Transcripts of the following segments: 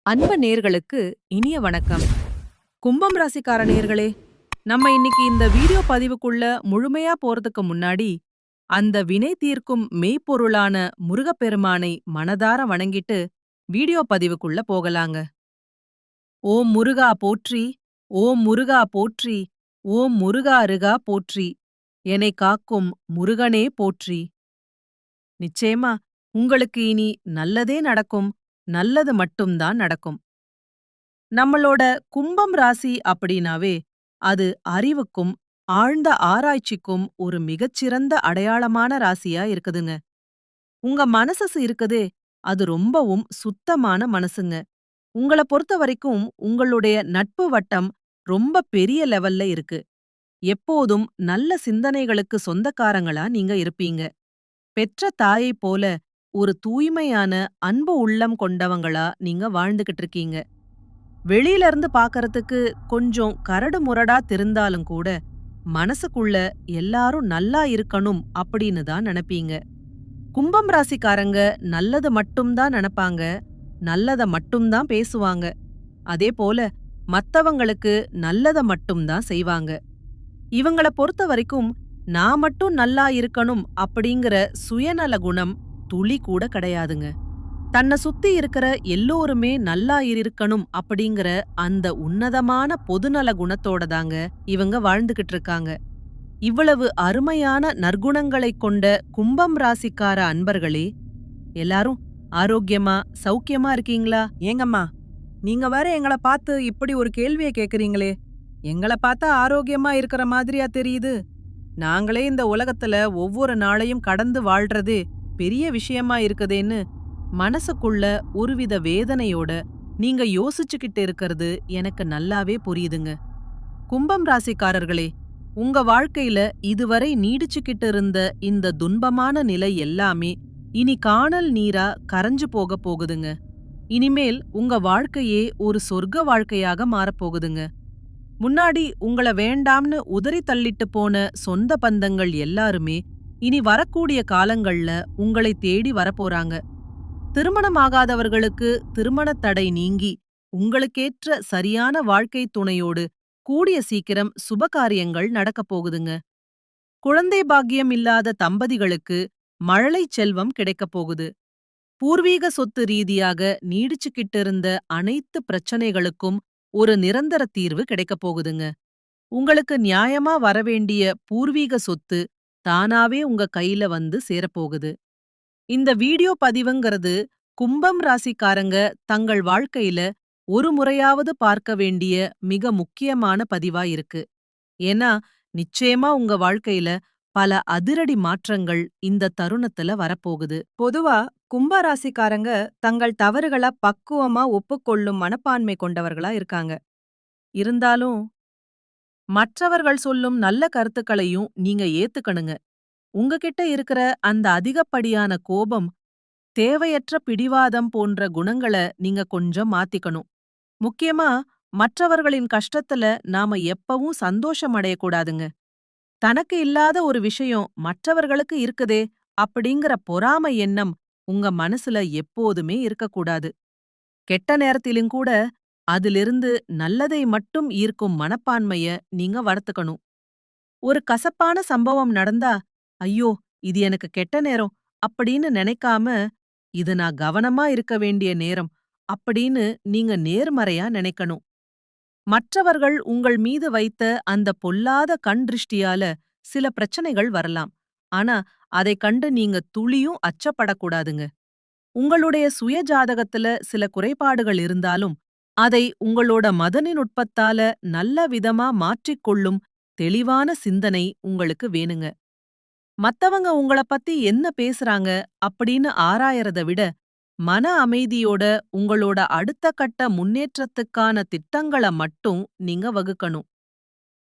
அன்பு நேர்களுக்கு இனிய வணக்கம். கும்பம் ராசிக்கார நேர்களே, நம்ம இன்னைக்கு இந்த வீடியோ பதிவுக்குள்ள முழுமையா போறதுக்கு முன்னாடி, அந்த வினை தீர்க்கும் மெய்ப்பொருளான முருகப்பெருமானை மனதார வணங்கிட்டு வீடியோ பதிவுக்குள்ள போகலாங்க. ஓம் முருகா போற்றி, ஓம் முருகா போற்றி, ஓம் முருகா அருகா போற்றி, எனைக் காக்கும் முருகனே போற்றி. நிச்சயமா உங்களுக்கு இனி நல்லதே நடக்கும், நல்லது மட்டும்தான் நடக்கும். நம்மளோட கும்பம் ராசி அப்படின்னாவே அது அறிவுக்கும் ஆழ்ந்த ஆராய்ச்சிக்கும் ஒரு மிகச்சிறந்த அடையாளமான ராசியா இருக்குதுங்க. உங்க மனசு இருக்குதே, அது ரொம்பவும் சுத்தமான மனசுங்க. உங்கள பொறுத்த வரைக்கும் உங்களுடைய நட்பு வட்டம் ரொம்ப பெரிய லெவல்ல இருக்கு. எப்போதும் நல்ல சிந்தனைகளுக்கு சொந்தக்காரங்களா நீங்க இருப்பீங்க. பெற்ற தாயைப் போல ஒரு தூய்மையான அன்பு உள்ளம் கொண்டவங்களா நீங்க வாழ்ந்துகிட்டு இருக்கீங்க. வெளியில இருந்து பாக்கறதுக்கு கொஞ்சம் கரடு முரடா தெரிந்தாலும் கூட மனசுக்குள்ள எல்லாரும் நல்லா இருக்கணும் அப்படின்னு தான் நினைப்பீங்க. கும்பம் ராசிக்காரங்க நல்லது மட்டும்தான் நினைப்பாங்க, நல்லத மட்டும்தான் பேசுவாங்க. அதே போல மத்தவங்களுக்கு நல்லத மட்டும்தான் செய்வாங்க. இவங்கள பொறுத்த வரைக்கும் நான் மட்டும் நல்லா இருக்கணும் அப்படிங்கிற சுயநல குணம் துளி கூட கிடையாதுங்க. தன்னை சுத்தி இருக்கிற எல்லோருமே நல்லா இருக்கணும் அப்படிங்கிற அந்த உன்னதமான பொதுநல குணத்தோட தாங்க இவங்க வாழ்ந்துகிட்டு இருக்காங்க. இவ்வளவு அருமையான நற்குணங்களைக் கொண்ட கும்பம் ராசிக்கார அன்பர்களே, எல்லாரும் ஆரோக்கியமா சௌக்கியமா இருக்கீங்களா? ஏங்கம்மா, நீங்க வேற எங்கள பார்த்து இப்படி ஒரு கேள்விய கேக்குறீங்களே. எங்கள பார்த்தா ஆரோக்கியமா இருக்கிற மாதிரியா தெரியுது? நாங்களே இந்த உலகத்துல ஒவ்வொரு நாளையும் கடந்து வாழ்றதே பெரிய விஷயமா இருக்குதேன்னு மனசுக்குள்ள ஒருவித வேதனையோட நீங்க யோசிச்சுக்கிட்டு இருக்கிறது எனக்கு நல்லாவே புரியுதுங்க. கும்பம் ராசிக்காரர்களே, உங்க வாழ்க்கையில இதுவரை நீடிச்சுக்கிட்டு இருந்த இந்த துன்பமான நிலை எல்லாமே இனி காணல் நீரா கரைஞ்சு போக போகுதுங்க. இனிமேல் உங்க வாழ்க்கையே ஒரு சொர்க்க வாழ்க்கையாக மாறப்போகுதுங்க. முன்னாடி உங்கள வேண்டாம்னு உதறி தள்ளிட்டு போன சொந்த பந்தங்கள் எல்லாருமே இனி வரக்கூடிய காலங்கள்ல உங்களை தேடி வரப்போறாங்க. திருமணமாகாதவர்களுக்கு திருமணத் தடை நீங்கி உங்களுக்கேற்ற சரியான வாழ்க்கை துணையோடு கூடிய சீக்கிரம் சுபகாரியங்கள் நடக்கப் போகுதுங்க. குழந்தை பாக்கியம் இல்லாத தம்பதிகளுக்கு மழலை செல்வம் கிடைக்கப் போகுது. பூர்வீக சொத்து ரீதியாக நீடிச்சுக்கிட்டு இருந்த அனைத்து பிரச்சனைகளுக்கும் ஒரு நிரந்தர தீர்வு கிடைக்கப் போகுதுங்க. உங்களுக்கு நியாயமா வரவேண்டிய பூர்வீக சொத்து தானாவே உங்க கையில வந்து சேரப்போகுது. இந்த வீடியோ பதிவுங்கிறது கும்பம் ராசிக்காரங்க தங்கள் வாழ்க்கையில ஒரு முறையாவது பார்க்க வேண்டிய மிக முக்கியமான பதிவா இருக்கு. ஏன்னா நிச்சயமா உங்க வாழ்க்கையில பல அதிரடி மாற்றங்கள் இந்த தருணத்துல வரப்போகுது. பொதுவா கும்ப ராசிக்காரங்க தங்கள் தவறுகள பக்குவமா ஒப்புக்கொள்ளும் மனப்பான்மை கொண்டவர்களா இருக்காங்க. இருந்தாலும் மற்றவர்கள் சொல்லும் நல்ல கருத்துக்களையும் நீங்க ஏத்துக்கணுங்க. உங்ககிட்ட இருக்கிற அந்த அதிகப்படியான கோபம், தேவையற்ற பிடிவாதம் போன்ற குணங்கள நீங்க கொஞ்சம் மாத்திக்கணும். முக்கியமா மற்றவர்களின் கஷ்டத்துல நாம எப்பவும் சந்தோஷம் அடையக்கூடாதுங்க. தனக்கு இல்லாத ஒரு விஷயம் மற்றவர்களுக்கு இருக்குதே அப்படிங்கிற பொறாமை எண்ணம் உங்க மனசுல எப்போதுமே இருக்கக்கூடாது. கெட்ட நேரத்திலும் கூட அதிலிருந்து நல்லதை மட்டும் ஈர்க்கும் மனப்பான்மைய நீங்க வளர்த்துக்கணும். ஒரு கசப்பான சம்பவம் நடந்தா, ஐயோ இது எனக்கு கெட்ட நேரம் அப்படின்னு நினைக்காம, இது நான் கவனமா இருக்க வேண்டிய நேரம் அப்படின்னு நீங்க நேர்மறையா நினைக்கணும். மற்றவர்கள் உங்கள் மீது வைத்த அந்த பொல்லாத கண் திருஷ்டியால சில பிரச்சனைகள் வரலாம். ஆனா அதைக் கண்டு நீங்க துளியும் அச்சப்படக்கூடாதுங்க. உங்களுடைய சுய ஜாதகத்துல சில குறைபாடுகள் இருந்தாலும் அதை உங்களோட மதனி நுட்பத்தால நல்ல விதமா மாற்றிக்கொள்ளும் தெளிவான சிந்தனை உங்களுக்கு வேணுங்க. மத்தவங்க உங்கள பத்தி என்ன பேசுறாங்க அப்படின்னு ஆராயறத விட மன அமைதியோட உங்களோட அடுத்த கட்ட முன்னேற்றத்துக்கான திட்டங்கள மட்டும் நீங்க வகுக்கணும்.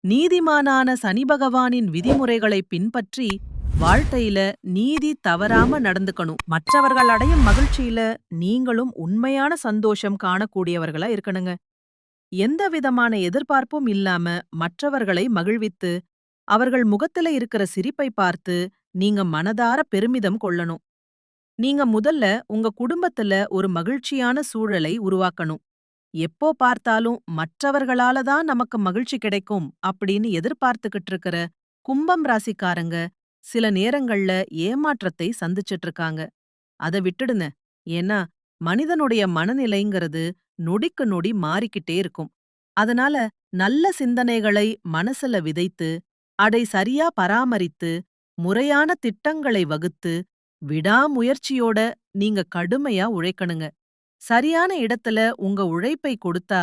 நீதிமானான சனி பகவானின் விதிமுறைகளை பின்பற்றி வாழ்க்கையில நீதி தவறாம நடந்துக்கணும். மற்றவர்கள் அடையும் மகிழ்ச்சியில நீங்களும் உண்மையான சந்தோஷம் காணக்கூடியவர்களா இருக்கணுங்க. எந்த விதமான எதிர்பார்ப்பும் இல்லாம மற்றவர்களை மகிழ்வித்து அவர்கள் முகத்துல இருக்கிற சிரிப்பை பார்த்து நீங்க மனதார பெருமிதம் கொள்ளணும். நீங்க முதல்ல உங்க குடும்பத்துல ஒரு மகிழ்ச்சியான சூழலை உருவாக்கணும். எப்போ பார்த்தாலும் மற்றவர்களால தான் நமக்கு மகிழ்ச்சி கிடைக்கும் அப்படின்னு எதிர்பார்த்துக்கிட்டு இருக்கிற கும்பம் ராசிக்காரங்க சில நேரங்கள்ல ஏமாற்றத்தை சந்திச்சிட்டு இருக்காங்க. அத விட்டுடுங்க. ஏன்னா மனிதனுடைய மனநிலைங்கிறது நொடிக்கு நொடி மாறிக்கிட்டே இருக்கும். அதனால நல்ல சிந்தனைகளை மனசுல விதைத்து, அதை சரியா பராமரித்து, முறையான திட்டங்களை வகுத்து, விடாமுயற்சியோட நீங்க கடுமையா உழைக்கணுங்க. சரியான இடத்துல உங்க உழைப்பை கொடுத்தா,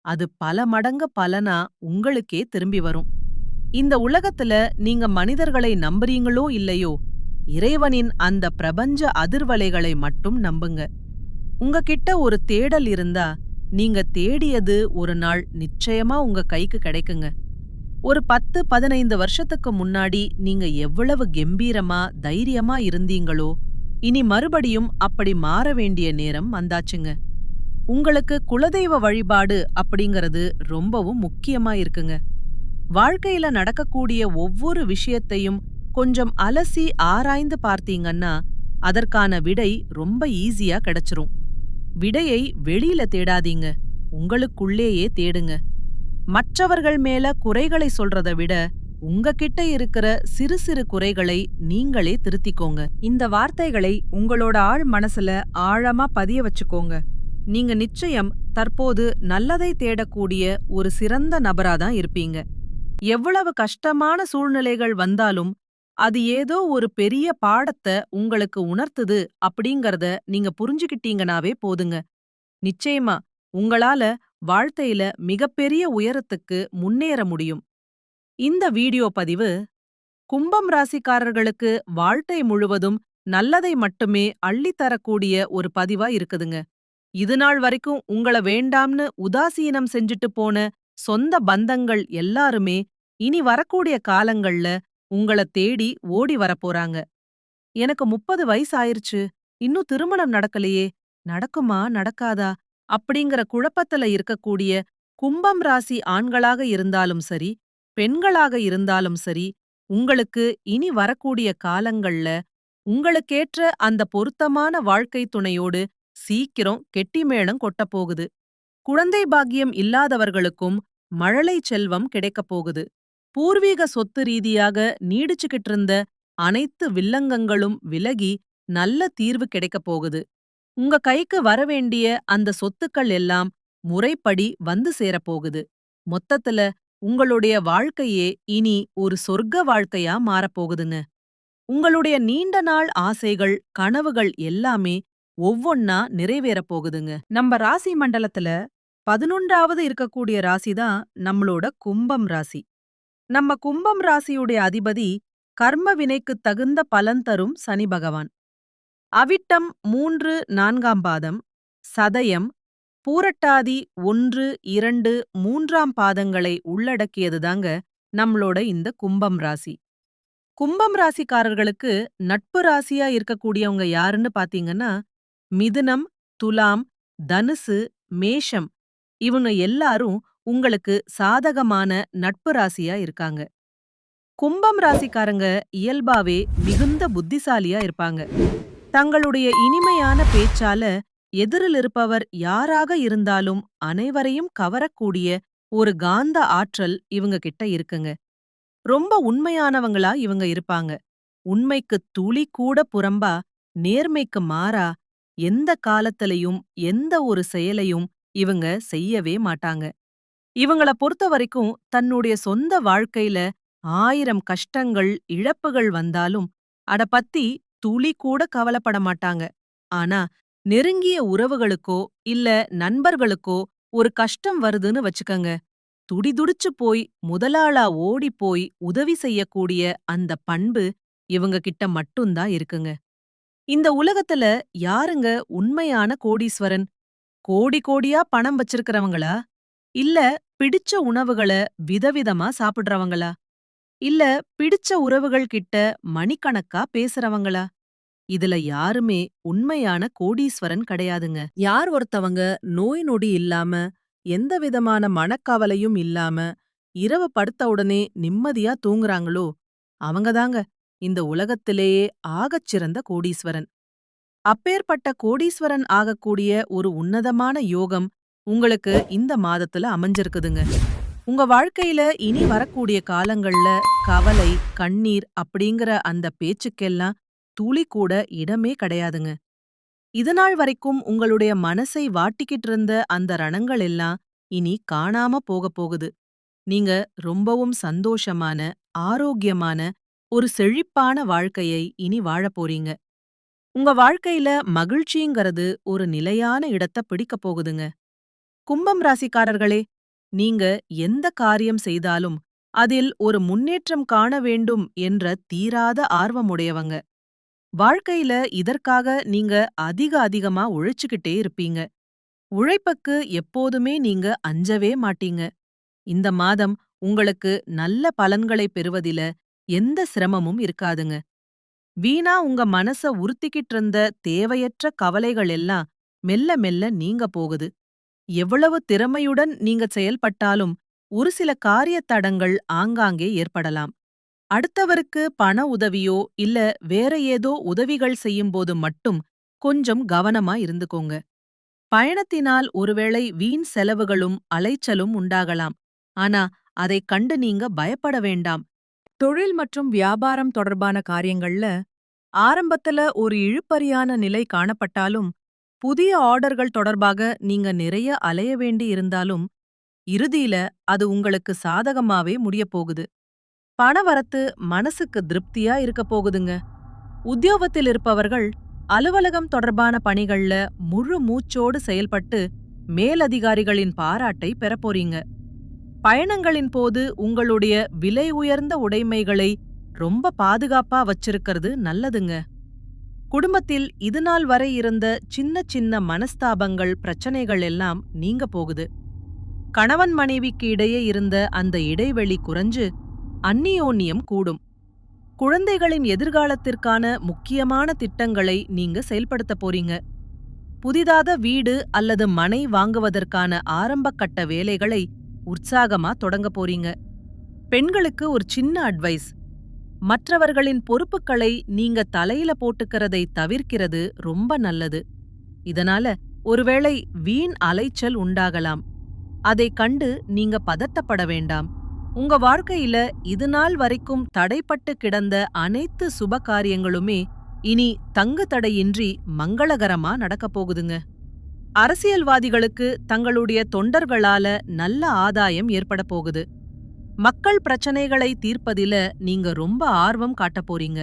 அது பல மடங்கு பலனா உங்களுக்கே திரும்பி வரும். இந்த உலகத்துல நீங்க மனிதர்களை நம்புறீங்களோ இல்லையோ, இறைவனின் அந்த பிரபஞ்ச அதிர்வலைகளை மட்டும் நம்புங்க. உங்ககிட்ட ஒரு தேடல் இருந்தா, நீங்க தேடியது ஒரு நாள் நிச்சயமா உங்க கைக்கு கிடைக்குங்க. ஒரு 10, 15 வருஷத்துக்கு முன்னாடி நீங்க எவ்வளவு கெம்பீரமா, தைரியமா இருந்தீங்களோ, இனி மறுபடியும் அப்படி மாற வேண்டிய நேரம் வந்தாச்சுங்க. உங்களுக்கு குலதெய்வ வழிபாடு அப்படிங்கறது ரொம்பவும் முக்கியமா இருக்குங்க. வாழ்க்கையில நடக்கக்கூடிய ஒவ்வொரு விஷயத்தையும் கொஞ்சம் அலசி ஆராய்ந்து பார்த்தீங்கன்னா, அதற்கான விடை ரொம்ப ஈஸியா கிடைச்சிரும். விடையை வெளியில தேடாதீங்க, உங்களுக்குள்ளேயே தேடுங்க. மற்றவர்கள் மேல குறைகளை சொல்றத விட, உங்ககிட்ட இருக்கிற சிறு சிறு குறைகளை நீங்களே திருத்திக்கோங்க. இந்த வார்த்தைகளை உங்களோட ஆழ் மனசுல ஆழமா பதிய வச்சுக்கோங்க. நீங்க நிச்சயம் தற்போது நல்லதை தேடக்கூடிய ஒரு சிறந்த நபராதான் இருப்பீங்க. எவ்வளவு கஷ்டமான சூழ்நிலைகள் வந்தாலும், அது ஏதோ ஒரு பெரிய பாடத்த உங்களுக்கு உணர்த்துது அப்படிங்கறத நீங்க புரிஞ்சுக்கிட்டீங்கனாவே போதுங்க. நிச்சயமா உங்களால வாழ்க்கையில மிகப்பெரிய உயரத்துக்கு முன்னேற முடியும். இந்த வீடியோ பதிவு கும்பம் ராசிக்காரர்களுக்கு வாழ்க்கை முழுவதும் நல்லதை மட்டுமே அள்ளித்தரக்கூடிய ஒரு பதிவா இருக்குதுங்க. இதுநாள் வரைக்கும் உங்கள வேண்டாம்னு உதாசீனம் செஞ்சுட்டு போன சொந்த பந்தங்கள் எல்லாருமே இனி வரக்கூடிய காலங்கள்ல உங்கள தேடி ஓடி வரப்போறாங்க. எனக்கு 30 வயசு ஆயிருச்சு, இன்னும் திருமணம் நடக்கலையே, நடக்குமா நடக்காதா அப்படிங்கிற குழப்பத்துல இருக்கக்கூடிய கும்பம் ராசி ஆண்களாக இருந்தாலும் சரி, பெண்களாக இருந்தாலும் சரி, உங்களுக்கு இனி வரக்கூடிய காலங்கள்ல உங்களுக்கேற்ற அந்த பொருத்தமான வாழ்க்கை துணையோடு சீக்கிரம் கெட்டிமேளம் கொட்டப் போகுது. குழந்தை பாக்கியம் இல்லாதவர்களுக்கும் மழலை செல்வம் கிடைக்கப் போகுது. பூர்வீக சொத்து ரீதியாக நீடிச்சுக்கிட்டு இருந்த அனைத்து வில்லங்கங்களும் விலகி நல்ல தீர்வு கிடைக்கப் போகுது. உங்க கைக்கு வரவேண்டிய அந்த சொத்துக்கள் எல்லாம் முறைப்படி வந்து சேரப்போகுது. மொத்தத்துல உங்களுடைய வாழ்க்கையே இனி ஒரு சொர்க்க வாழ்க்கையா மாறப்போகுதுங்க. உங்களுடைய நீண்ட நாள் ஆசைகள், கனவுகள் எல்லாமே ஒவ்வொன்னா நிறைவேறப் போகுதுங்க. நம்ம ராசி மண்டலத்துல 11வது இருக்கக்கூடிய ராசி தான் நம்மளோட கும்பம் ராசி. நம்ம கும்பம் ராசியுடைய அதிபதி கர்ம வினைக்குத் தகுந்த பலன் தரும் சனி பகவான். அவிட்டம் 3, 4ஆம் பாதம், சதயம், பூரட்டாதி 1, 2, 3ஆம் பாதங்களை உள்ளடக்கியதுதாங்க நம்மளோட இந்த கும்பம் ராசி. கும்பம் ராசிக்காரர்களுக்கு நட்பு ராசியா இருக்கக்கூடியவங்க யாருன்னு பாத்தீங்கன்னா, மிதுனம், துலாம், தனுசு, மேஷம் இவங்க எல்லாரும் உங்களுக்கு சாதகமான நட்பு ராசியா இருக்காங்க. கும்பம் ராசிக்காரங்க இயல்பாவே மிகுந்த புத்திசாலியா இருப்பாங்க. தங்களுடைய இனிமையான பேச்சால எதிரில் இருப்பவர் யாராக இருந்தாலும் அனைவரையும் கவரக்கூடிய ஒரு காந்த ஆற்றல் இவங்க கிட்ட இருக்குங்க. ரொம்ப உண்மையானவங்களா இவங்க இருப்பாங்க. உண்மைக்கு துளி கூட புறம்பா, நேர்மைக்கு மாறா, எந்த காலத்திலையும் எந்த ஒரு செயலையும் இவங்க செய்யவே மாட்டாங்க. இவங்கள பொறுத்த வரைக்கும் தன்னுடைய சொந்த வாழ்க்கையில 1000 கஷ்டங்கள், இழப்புகள் வந்தாலும் அத பத்தி துளி கூட கவலைப்பட மாட்டாங்க. ஆனா நெருங்கிய உறவுகளுக்கோ இல்ல நண்பர்களுக்கோ ஒரு கஷ்டம் வருதுன்னு வச்சுக்கங்க, துடிதுடிச்சு போய் முதலாளா ஓடிப் போய் உதவி செய்யக்கூடிய அந்த பண்பு இவங்க கிட்ட மட்டும்தான் இருக்குங்க. இந்த உலகத்துல யாருங்க உண்மையான கோடீஸ்வரன்? கோடி கோடியா பணம் வச்சிருக்கிறவங்களா? இல்ல பிடிச்ச உணவுகள விதவிதமா சாப்பிடுறவங்களா? இல்ல பிடிச்ச உறவுகள் கிட்ட மணிக்கணக்கா பேசுறவங்களா? இதுல யாருமே உண்மையான கோடீஸ்வரன் கிடையாதுங்க. யார் ஒருத்தவங்க நோய் நொடி இல்லாம, எந்த விதமான மனக்கவலையும் இல்லாம, இரவு படுத்த உடனே நிம்மதியா தூங்குறாங்களோ, அவங்கதாங்க இந்த உலகத்திலேயே ஆகச்சிறந்த கோடீஸ்வரன். அப்பேற்பட்ட கோடீஸ்வரன் ஆகக்கூடிய ஒரு உன்னதமான யோகம் உங்களுக்கு இந்த மாதத்துல அமைஞ்சிருக்குதுங்க. உங்க வாழ்க்கையில இனி வரக்கூடிய காலங்கள்ல கவலை, கண்ணீர் அப்படிங்கிற அந்த பேச்சுக்கெல்லாம் துளி கூட இடமே கிடையாதுங்க. இதுநாள் வரைக்கும் உங்களுடைய மனசை வாட்டிக்கிட்டு இருந்த அந்த ரணங்கள் எல்லாம் இனி காணாம போகப் போகுது. நீங்க ரொம்பவும் சந்தோஷமான, ஆரோக்கியமான, ஒரு செழிப்பான வாழ்க்கையை இனி வாழப் போறீங்க. உங்க வாழ்க்கையில மகிழ்ச்சிங்கிறது ஒரு நிலையான இடத்த பிடிக்கப் போகுதுங்க. கும்பம் ராசிக்காரர்களே, நீங்க எந்த காரியம் செய்தாலும் அதில் ஒரு முன்னேற்றம் காண வேண்டும் என்ற தீராத ஆர்வமுடையவங்க. வாழ்க்கையில இதற்காக நீங்க அதிகமா உழைச்சுக்கிட்டே இருப்பீங்க. உழைப்புக்கு எப்போதுமே நீங்க அஞ்சவே மாட்டீங்க. இந்த மாதம் உங்களுக்கு நல்ல பலன்களை பெறுவதில எந்த சிரமமும் இருக்காதுங்க. வீணா உங்க மனச உறுத்திக்கிட்டு இருந்த தேவையற்ற கவலைகள் எல்லாம் மெல்ல மெல்ல நீங்க போகுது. எவ்வளவு திறமையுடன் நீங்க செயல்பட்டாலும் ஒரு சில காரியத் தடங்கள் ஆங்காங்கே ஏற்படலாம். அடுத்தவருக்கு பண உதவியோ இல்ல வேற ஏதோ உதவிகள் செய்யும்போது மட்டும் கொஞ்சம் கவனமா இருந்துக்கோங்க. பயணத்தினால் ஒருவேளை வீண் செலவுகளும் அலைச்சலும் உண்டாகலாம். ஆனா அதைக் கண்டு நீங்க பயப்பட வேண்டாம். தொழில் மற்றும் வியாபாரம் தொடர்பான காரியங்கள்ல ஆரம்பத்துல ஒரு இழுபறியான நிலை காணப்பட்டாலும், புதிய ஆர்டர்கள் தொடர்பாக நீங்க நிறைய அலைய வேண்டி இருந்தாலும், இறுதியில அது உங்களுக்கு சாதகமாவே முடியப் போகுது. பணவரத்து மனசுக்கு திருப்தியா இருக்கப் போகுதுங்க. உத்தியோகத்தில் இருப்பவர்கள் அலுவலகம் தொடர்பான பணிகள்ல முழு மூச்சோடு செயல்பட்டு மேலதிகாரிகளின் பாராட்டை பெறப் போறீங்க. பயணங்களின் போது உங்களுடைய விலை உயர்ந்த உடைமைகளை ரொம்ப பாதுகாப்பா வச்சிருக்கிறது நல்லதுங்க. குடும்பத்தில் இதுநாள் வரை இருந்த சின்ன சின்ன மனஸ்தாபங்கள், பிரச்சனைகள் எல்லாம் நீங்க போகுது. கணவன் மனைவிக்கு இடையே இருந்த அந்த இடைவெளி குறைஞ்சு அந்நியோன்யம் கூடும். குழந்தைகளின் எதிர்காலத்திற்கான முக்கியமான திட்டங்களை நீங்க செயல்படுத்த போறீங்க. புதிதாக வீடு அல்லது மனை வாங்குவதற்கான ஆரம்ப கட்ட வேலைகளை உற்சாகமா தொடங்க போறீங்க. பெண்களுக்கு ஒரு சின்ன அட்வைஸ். மற்றவர்களின் பொறுப்புகளை நீங்க தலையில போட்டுக்கிறதை தவிர்க்கிறது ரொம்ப நல்லது. இதனால ஒருவேளை வீண் அலைச்சல் உண்டாகலாம். அதைக் கண்டு நீங்க பதட்டப்பட வேண்டாம். உங்க வாழ்க்கையில இதுநாள் வரைக்கும் தடைப்பட்டு கிடந்த அனைத்து சுப காரியங்களுமே இனி தங்கு தடையின்றி மங்களகரமா நடக்கப் போகுதுங்க. அரசியல்வாதிகளுக்கு தங்களுடைய தொண்டர்களால நல்ல ஆதாயம் ஏற்பட போகுது. மக்கள் பிரச்சனைகளை தீர்ப்பதில நீங்க ரொம்ப ஆர்வம் காட்டப் போறீங்க.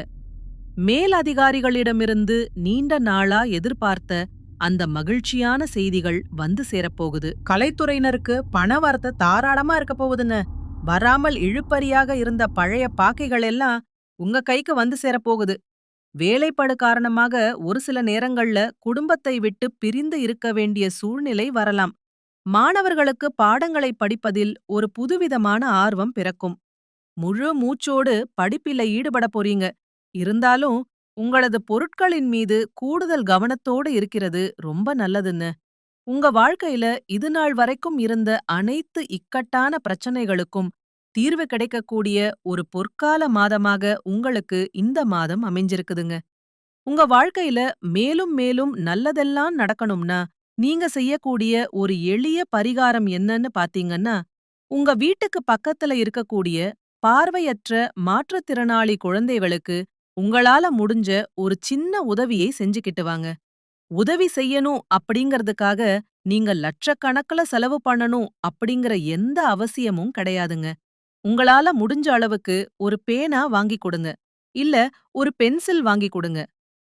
மேல் அதிகாரிகளிடமிருந்து நீண்ட நாளா எதிர்பார்த்த அந்த மகிழ்ச்சியான செய்திகள் வந்து சேரப்போகுது. கலைத்துறையினருக்கு பண வரத்து தாராளமா இருக்க போகுதுங்க. வராமல் இழுபறியாக இருந்த பழைய பாக்கைகள் எல்லாம் உங்க கைக்கு வந்து சேரப்போகுது. வேலைப்படு காரணமாக ஒரு சில நேரங்கள்ல குடும்பத்தை விட்டு பிரிந்து இருக்க வேண்டிய சூழ்நிலை வரலாம். மாணவர்களுக்கு பாடங்களை படிப்பதில் ஒரு புதுவிதமான ஆர்வம் பிறக்கும். முழு மூச்சோடு படிப்பில ஈடுபட போறீங்க. இருந்தாலும் உங்களது பொருட்களின் மீது கூடுதல் கவனத்தோடு இருக்கிறது ரொம்ப நல்லதுன்னு. உங்க வாழ்க்கையில இதுநாள் வரைக்கும் இருந்த அனைத்து இக்கட்டான பிரச்சனைகளுக்கும் தீர்வு கிடைக்கக்கூடிய ஒரு பொற்கால மாதமாக உங்களுக்கு இந்த மாதம் அமைஞ்சிருக்குதுங்க. உங்க வாழ்க்கையில மேலும் மேலும் நல்லதெல்லாம் நடக்கணும்னா நீங்க செய்யக்கூடிய ஒரு எளிய பரிகாரம் என்னன்னு பாத்தீங்கன்னா, உங்க வீட்டுக்கு பக்கத்துல இருக்கக்கூடிய பார்வையற்ற மாற்றுத்திறனாளி குழந்தைகளுக்கு உங்களால முடிஞ்ச ஒரு சின்ன உதவியை செஞ்சுக்கிட்டு வாங்க. உதவி செய்யணும் அப்படிங்கறதுக்காக நீங்க லட்சக்கணக்குல செலவு பண்ணணும் அப்படிங்கிற எந்த அவசியமும் கிடையாதுங்க. உங்களால முடிஞ்ச அளவுக்கு ஒரு பேனா வாங்கி கொடுங்க. இல்ல ஒரு பென்சில் வாங்கி கொடுங்க.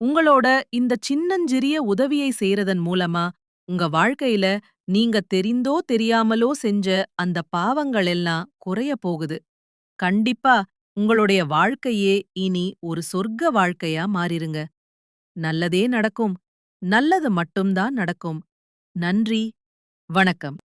உங்களோட இந்த சின்னஞ்சிறிய உதவியை செய்யறதன் மூலமா உங்க வாழ்க்கையில நீங்க தெரிந்தோ தெரியாமலோ செஞ்ச அந்த பாவங்கள் எல்லாம் குறைய போகுது. கண்டிப்பா உங்களுடைய வாழ்க்கையே இனி ஒரு சொர்க்க வாழ்க்கையா மாறிருங்க. நல்லதே நடக்கும். நல்லது மட்டும்தான் நடக்கும். நன்றி. வணக்கம்.